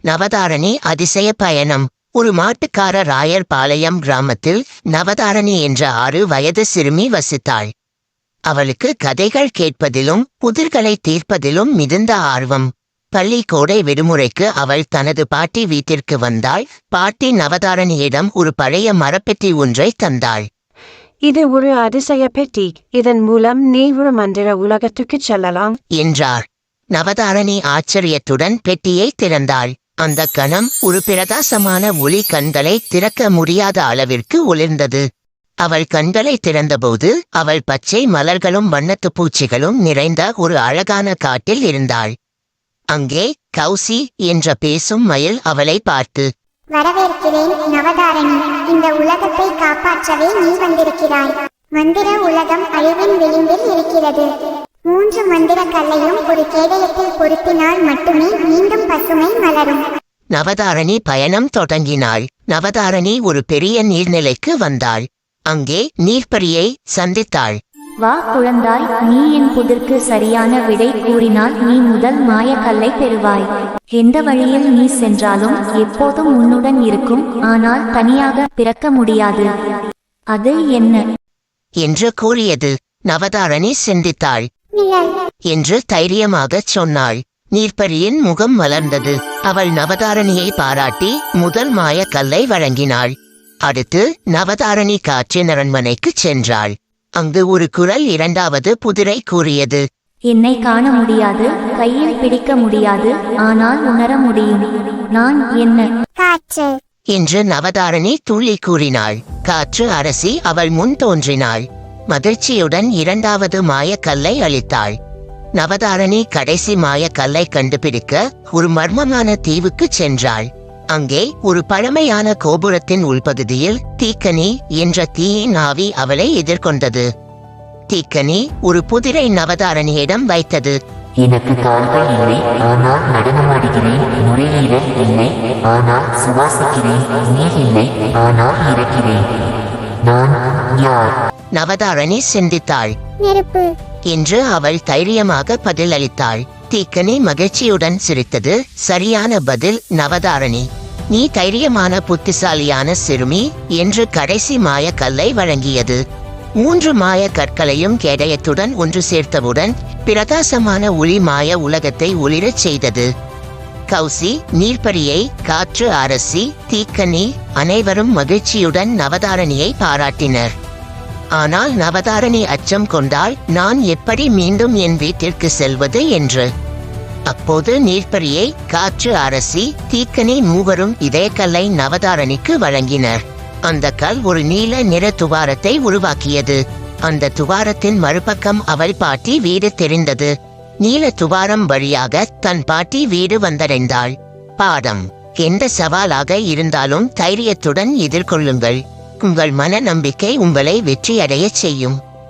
நவதாரணி அதிசய பயணம். ஒரு மாட்டுக்கார ராயர் பாளையம் கிராமத்தில் நவதாரணி என்ற 6 வயது சிறுமி வசித்தாள். அவளுக்கு கதைகள் கேட்பதிலும் புதிர்களை தீர்ப்பதிலும் மிகுந்த ஆர்வம். பள்ளி கோடை விடுமுறைக்கு அவள் தனது பாட்டி வீட்டிற்கு வந்தாள். பாட்டி நவதாரணியிடம் ஒரு பழைய மரப்பெட்டி ஒன்றை தந்தாள். இது ஒரு அதிசய பெட்டி. இதன் மூலம் நீ ஒரு மந்திர உலகத்துக்குச் செல்லலாம் என்றார். நவதாரணி ஆச்சரியத்துடன் பெட்டியை திறந்தாள். அந்த கணம் ஒரு பிரகாசமான ஒளி கண்களை திறக்க முடியாத அளவிற்கு ஒளிர்ந்தது. அவள் கண்களை திறந்தபோது அவள் பச்சை மலர்களும் வண்ணத்து பூச்சிகளும் நிறைந்த ஒரு அழகான காட்டில் இருந்தாள். அங்கே கௌசி என்ற பேசும் மயில் அவளை பார்த்து, வரவேற்கிறேன் நவதாரணி. இந்த உலகத்தை காப்பாற்றவே நீ வந்திருக்கிறாய். மந்திர உலகம் அழிவின் விளிம்பில் இருக்கிறது. 3 மந்திர கல்லையும் ஒரு கேடயத்தில் பொருத்தினால் மட்டுமே மீண்டும் பசுமை மலரும். நவதாரணி பயணம் தொடங்கினாள். நவதாரணி ஒரு பெரிய நீர்நிலைக்கு வந்தாள். அங்கே நீர்ப்பரியை சந்தித்தாள். வா குழந்தாய், நீ என் புதிர்க்கு சரியான விடை கூறினால் நீ முதல் மாயக்கல்லை பெறுவாய். எந்த வழியில் நீ சென்றாலும் எப்போதும் உன்னுடன் இருக்கும். ஆனால் தனியாக பிறக்க முடியாது. அது என்ன என்று கூறியது. நவதாரணி சிந்தித்தாள். என்று தைரியமாகச் சொன்னாள். நீர்ப்பரியின் முகம் மலர்ந்தது. அவள் நவதாரணியை பாராட்டி முதல் மாயக்கல்லை வழங்கினாள். அடுத்து நவதாரணி காற்றின் அரண்மனைக்குச் சென்றாள். அங்கு ஒரு குரல் 2வது புதிரை கூறியது. என்னை காண முடியாது, கையில் பிடிக்க முடியாது, ஆனால் உணர முடியும். நான் என்ன? காற்று என்று நவதாரணி துள்ளி கூறினாள். காற்று அரசி அவள் முன் தோன்றினாள். மகிழ்ச்சியுடன் 2வது மாயக்கல்லை அளித்தாள். நவதாரணி கடைசி மாயக்கல்லை கண்டுபிடிக்க ஒரு மர்மமான தீவுக்குச் சென்றாள். அங்கே ஒரு பழமையான கோபுரத்தின் உள்பகுதியில் தீக்கனி என்ற தீயின் ஆவி அவளை எதிர்கொண்டது. தீக்கனி ஒரு புதிரை நவதாரணியிடம் வைத்தது. எனக்கு கால்கள் இல்லை, ஆனால் நடனமாடுகிறேன். நுரையீரல் இல்லை, ஆனால் சுவாசிக்கிறேன். நீர் இல்லை, ஆனால் இறக்கிறேன். நான் யார்? நவதாரணி சிந்தித்தாள். நெருப்பு என்று அவள் தைரியமாக பதிலளித்தாள். தீக்கனி மகிழ்ச்சியுடன் சிரித்தது. சரியான பதில் நவதாரணி. நீ தைரியமான புத்திசாலியான சிறுமி என்று கடைசி மாயக்கல்லை வழங்கியது. 3 மாய கற்களையும் கேடயத்துடன் ஒன்று சேர்த்தவுடன் பிரகாசமான ஒளி மாய உலகத்தை ஒளிரச் செய்தது. கௌசி, நீர்ப்பரியை, காற்று அரசி, தீக்கனி அனைவரும் மகிழ்ச்சியுடன் நவதாரணியை பாராட்டினர். ஆனால் நவதாரணி அச்சம் கொண்டாள். நான் எப்படி மீண்டும் என் வீட்டிற்கு செல்வது என்று. அப்போது நீர்ப்பரியை, காற்று அரசி, தீக்கனி மூவரும் இதே கல்லை நவதாரணிக்கு வழங்கினர். அந்த கல் ஒரு நீல நிற துவாரத்தை உருவாக்கியது. அந்த துவாரத்தின் மறுபக்கம் அவள் பாட்டி வீடு தெரிந்தது. நீல துவாரம் வழியாக தன் பாட்டி வீடு வந்தடைந்தாள். பாடம்: எந்த சவாலாக இருந்தாலும் தைரியத்துடன் எதிர்கொள்ளுங்கள். உங்கள் மன நம்பிக்கை உங்களை வெற்றியடையச் செய்யும்.